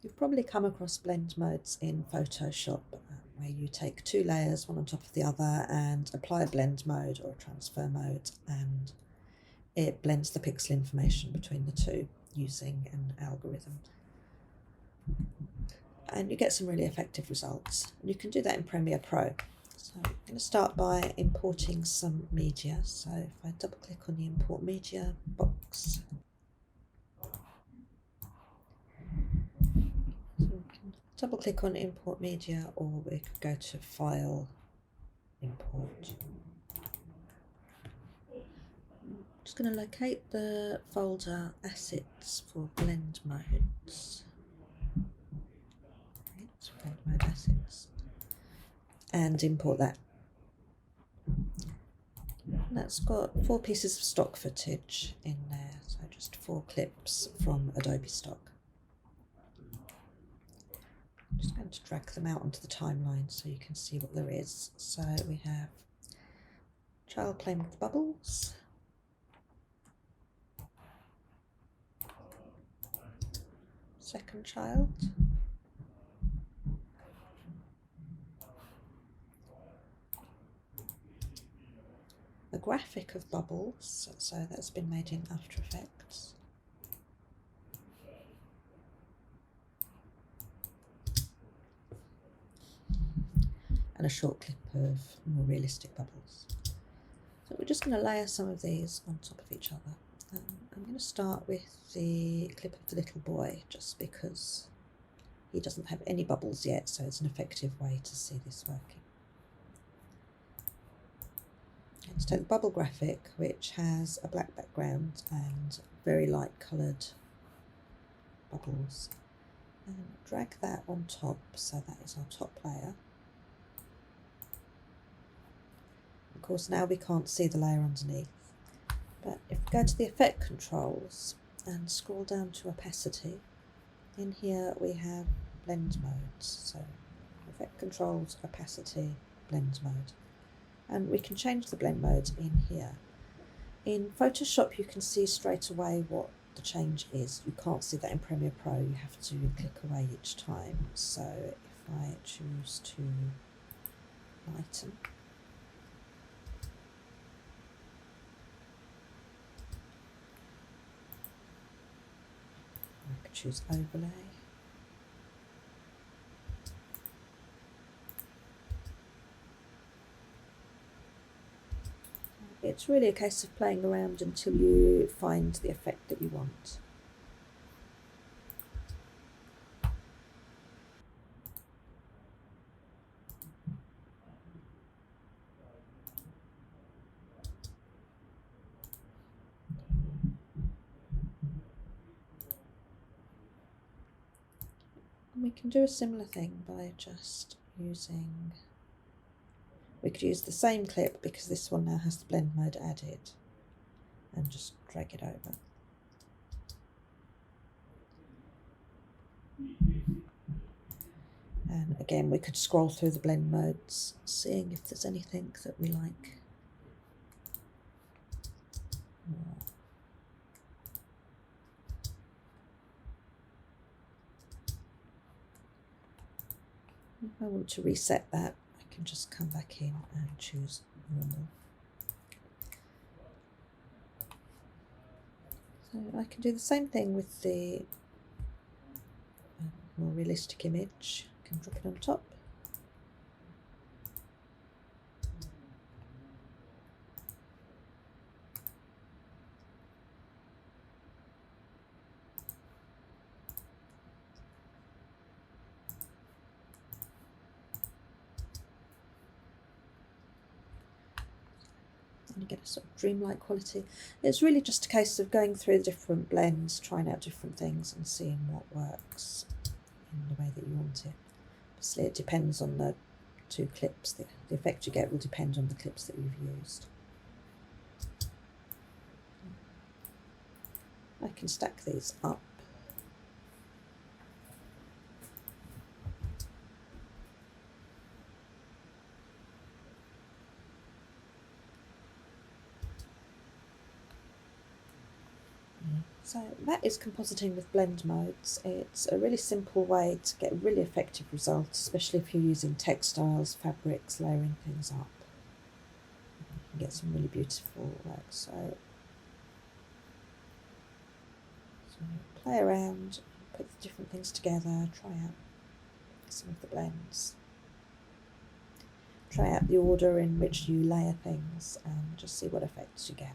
You've probably come across blend modes in Photoshop where you take two layers, one on top of the other, and apply a blend mode or a transfer mode, and it blends the pixel information between the two using an algorithm. And you get some really effective results. You can do that in Premiere Pro. So I'm going to start by importing some media. So if I double click on the Import Media box, double click on Import Media, or we could go to File, Import. I'm just going to locate the folder Assets for Blend Modes. It's Blend Mode Assets. And import that. That's got 4 pieces of stock footage in there, so just 4 clips from Adobe Stock. I'm just going to drag them out onto the timeline so you can see what there is. So we have child playing with bubbles, second child, a graphic of bubbles, so that's been made in After Effects. And a short clip of more realistic bubbles. So we're just going to layer some of these on top of each other. I'm going to start with the clip of the little boy, just because he doesn't have any bubbles yet, so it's an effective way to see this working. Let's take the bubble graphic, which has a black background and very light coloured bubbles, and drag that on top, so that is our top layer. Of course, now we can't see the layer underneath, but if we go to the effect controls and scroll down to opacity, in here we have blend modes. So effect controls, opacity, blend mode. And we can change the blend mode in here. In Photoshop you can see straight away what the change is. You can't see that in Premiere Pro, you have to click away each time. So if I choose to lighten, I can choose overlay. It's really a case of playing around until you find the effect that you want. And we can do a similar thing by just using, we could use the same clip because this one now has the blend mode added, and just drag it over. And again, we could scroll through the blend modes, seeing if there's anything that we like more. If I want to reset that, I can just come back in and choose normal. So I can do the same thing with the more realistic image. I can drop it on top. And you get a sort of dreamlike quality. It's really just a case of going through the different blends, trying out different things and seeing what works in the way that you want it. Obviously it depends on the 2 clips. The effect you get will depend on the clips that you've used. I can stack these up. So that is compositing with blend modes. It's a really simple way to get really effective results, especially if you're using textiles, fabrics, layering things up. You can get some really beautiful work. So play around, put the different things together, try out some of the blends. Try out the order in which you layer things and just see what effects you get.